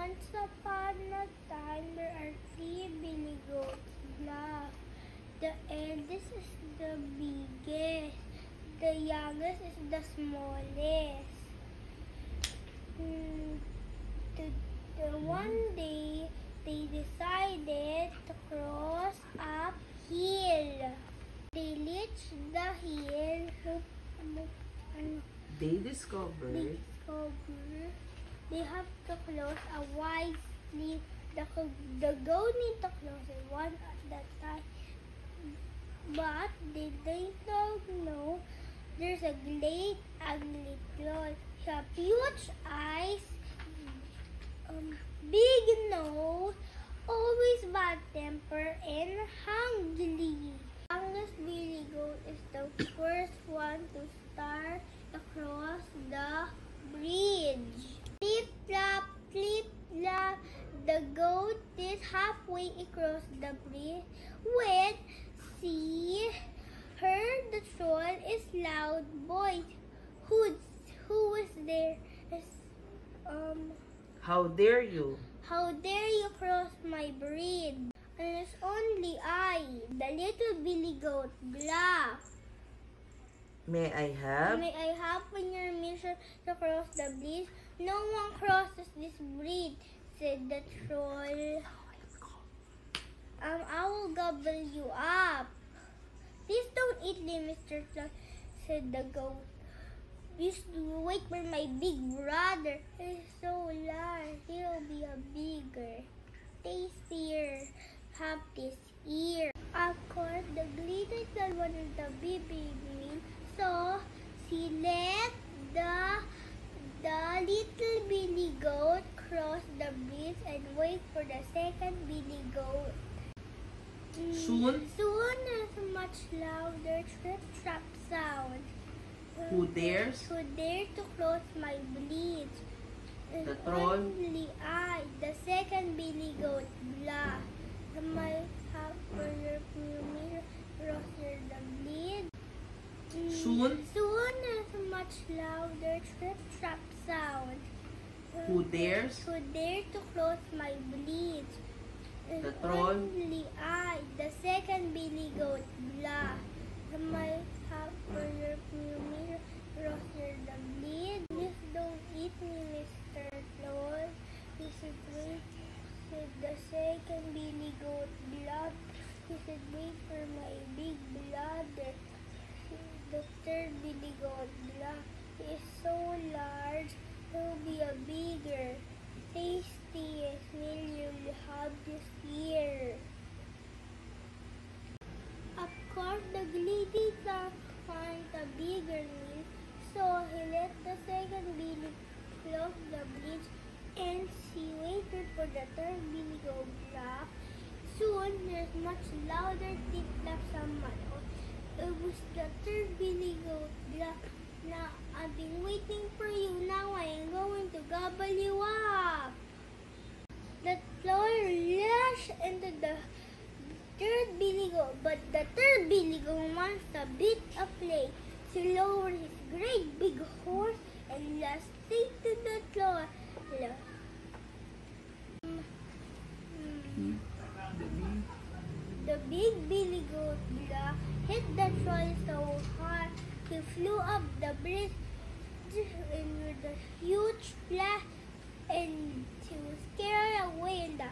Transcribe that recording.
Once upon a time, there are three billy goats. Blah. The eldest is the biggest. The youngest is the smallest. One day, they decided to cross uphill. They reached the hill. They discovered they have to close a wide slit. The goat need to close it one at a time. But they don't know there's a great ugly troll. He has huge eyes, big nose, always bad temper, and hungry. Youngest billy goat is the first one to start across the bridge. Flip flop, the goat is halfway across the bridge when she heard the troll is loud voice. Who was there? How dare you? How dare you cross my bridge? And it's only I, the little billy goat, Blah. May I have permission to cross the bridge? No one crosses this bridge, said the troll. I will gobble you up. Please don't eat me, Mr. Troll, said the goat. Please wait for my big brother. He's so large, he'll be a bigger, tastier, have this ear. Of course, the little one of the baby me, so she let the little billy goat cross the bridge and wait for the second billy goat. Soon, there's a much louder trip-trap sound. Who dares to close my bridge? The troll. Only I, the second billy goat, Blah. Am I have for your permission cross the bridge? Soon, there's a much louder trip-trap sound. Who dares to close my bridge? The troll. Only I, the second billy goat, Blah. Am I have for your permission cross the bridge? Please don't eat me, Mr. Troll. He said, wait, said the second billy goat, Blah. He said, wait for my big brother. The third billy goat, Blah. He is so large, he'll be a bigger, tastiest meal you'll have this year. Of course, the greedy can't find a bigger meal, so he let the second billy close the bridge, and she waited for the third billy goat, Blah. Soon, there's much louder tip-tap someone. It was the third billy goat, Blah. Now, I've been waiting for you. Now I am going to gobble you up. The troll rushed into the third billy goat, but the third billy goat wants a bit of play. He lowered his great big horn and lashed straight to the troll. The big billy goat, Blah, hit the troll so hard he flew up the bridge and with a huge splash, and he was carried away in the